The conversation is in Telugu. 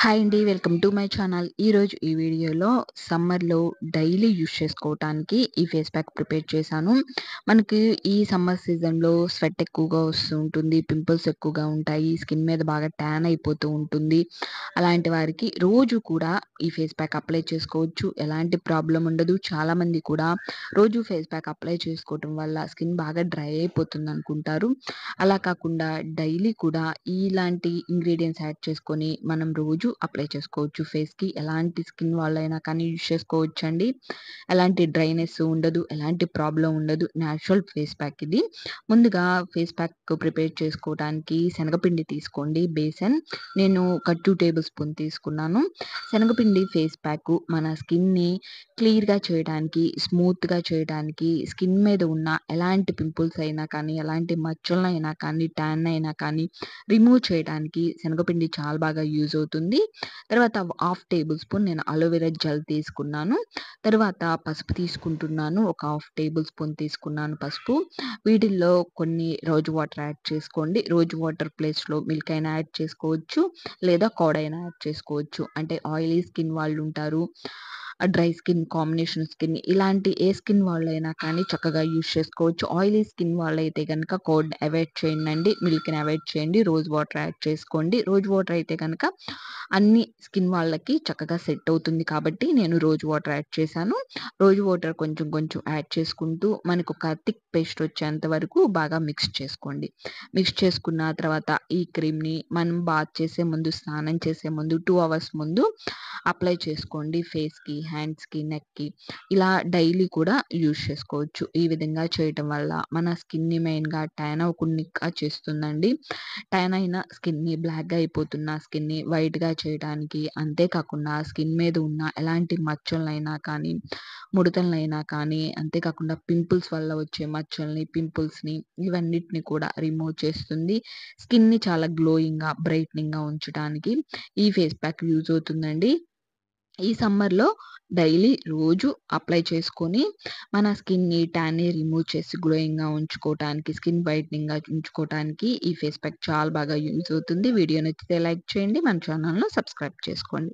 హాయ్ అండి. Welcome to my channel. ఈరోజు ఈ వీడియోలో సమ్మర్‌లో డైలీ యూజ్ చేసుకోవటానికి ఈ ఫేస్ ప్యాక్ ప్రిపేర్ చేశాను. మనకి ఈ సమ్మర్ సీజన్‌లో స్వెట్ ఎక్కువగా వస్తూ ఉంటుంది. పింపుల్స్ ఎక్కువగా ఉంటాయి. స్కిన్ మీద బాగా ట్యాన్ అయిపోతూ ఉంటుంది. అలాంటి వారికి రోజు కూడా ఈ ఫేస్ ప్యాక్ అప్లై చేసుకోవచ్చు. ఎలాంటి ప్రాబ్లమ్ ఉండదు. చాలామంది కూడా రోజు ఫేస్ ప్యాక్ అప్లై చేసుకోవటం వల్ల స్కిన్ బాగా డ్రై అయిపోతుందనుకుంటారు. అలా కాకుండా డైలీ కూడా ఇలాంటి ఇంగ్రీడియెంట్స్ యాడ్ చేసుకొని మనం రోజు అప్లై చేసుకోవచ్చు ఫేస్‌కి. ఎలాంటి స్కిన్ వాళ్ళైనా కానీ యూజ్ చేసుకోవచ్చండి. ఎలాంటి డ్రైనెస్ ఉండదు. ఎలాంటి ప్రాబ్లమ్ ఉండదు. నేచురల్ ఫేస్ ప్యాక్ ఇది. ముందుగా ఫేస్ ప్యాక్ ప్రిపేర్ చేసుకోవడానికి శనగపిండి తీసుకోండి బేసన్. నేను ఒక 2 టేబుల్ స్పూన్ తీసుకున్నాను. శనగపిండి ఫేస్ ప్యాకు మన స్కిన్‌ని క్లియర్‌గా చేయడానికి, స్మూత్‌గా చేయడానికి, స్కిన్ మీద ఉన్న ఎలాంటి పింపుల్స్ అయినా కానీ, ఎలాంటి మచ్చలనైనా కానీ, ట్యాన్ అయినా కానీ రిమూవ్ చేయడానికి శనగపిండి చాలా బాగా యూజ్ అవుతుంది. తర్వాత హాఫ్ టేబుల్ స్పూన్ నేను అలోవెరా జెల్ తీసుకున్నాను. తర్వాత పసుపు తీసుకుంటున్నాను. ఒక హాఫ్ టేబుల్ స్పూన్ తీసుకున్నాను పసుపు. వీటిల్లో కొన్ని రోజ్ వాటర్ యాడ్ చేసుకోండి. రోజ్ వాటర్ ప్లేస్‌లో మిల్క్ అయినా యాడ్ చేసుకోవచ్చు. లేదా కర్డ్ అయినా యాడ్ చేసుకోవచ్చు. అంటే ఆయిలీ స్కిన్ వాళ్ళుంటారు. డ్రై స్కిన్, కాంబినేషన్ స్కిన్ ఇలాంటి ఏ స్కిన్ వాళ్ళైనా కానీ చక్కగా యూజ్ చేసుకోవచ్చు. ఆయిలీ స్కిన్ వాళ్ళైతే గనక కర్డ్ అవాయిడ్ చేయండండి. మిల్క్‌ని అవాయిడ్ చేయండి. రోజ్ వాటర్ యాడ్ చేసుకోండి. రోజ్ వాటర్ అయితే గనక అన్ని స్కిన్ వాళ్ళకి చక్కగా సెట్ అవుతుంది కాబట్టి నేను రోజ్ వాటర్ యాడ్ చేశాను. రోజ్ వాటర్ కొంచెం కొంచెం యాడ్ చేసుకుంటూ మనకొక థిక్ పేస్ట్ వచ్చేంత వరకు బాగా మిక్స్ చేసుకోండి. మిక్స్ చేసుకున్న తర్వాత ఈ క్రీమ్‌ని మనం బాత్ చేసే ముందు, స్నానం చేసే ముందు 2 అవర్స్ ముందు అప్లై చేసుకోండి ఫేస్‌కి, హ్యాండ్స్‌కి, నెక్‌కి. ఇలా డైలీ కూడా యూజ్ చేసుకోవచ్చు. ఈ విధంగా చేయటం వల్ల మన స్కిన్‌ని మెయిన్‌గా ట్యాన్ అవ్వకుండానికా చేస్తుందండి. ట్యాన్ అయిన స్కిన్‌ని బ్లాక్‌గా అయిపోతున్న స్కిన్‌ని వైట్‌గా చేయడానికి, అంతేకాకుండా స్కిన్ మీద ఉన్న ఎలాంటి మచ్చలనైనా కానీ, ముడతలనైనా కానీ, అంతేకాకుండా పింపుల్స్ వల్ల వచ్చే మచ్చల్ని, పింపుల్స్‌ని ఇవన్నిటిని కూడా రిమూవ్ చేస్తుంది. స్కిన్‌ని చాలా గ్లోయింగ్‌గా, బ్రైట్నింగ్‌గా ఉంచటానికి ఈ ఫేస్ ప్యాక్ యూజ్ అవుతుందండి. ఈ సమ్మర్‌లో డైలీ రోజు అప్లై చేసుకొని, మన స్కిన్‌ని, ట్యాన్‌ని రిమూవ్ చేసి గ్లోయింగ్‌గా ఉంచుకోవటానికి, స్కిన్ వైట్నింగ్‌గా ఉంచుకోవటానికి ఈ ఫేస్ ప్యాక్ చాలా బాగా యూజ్ అవుతుంది. వీడియో నచ్చితే లైక్ చేయండి. మన ఛానెల్‌ను సబ్స్క్రైబ్ చేసుకోండి.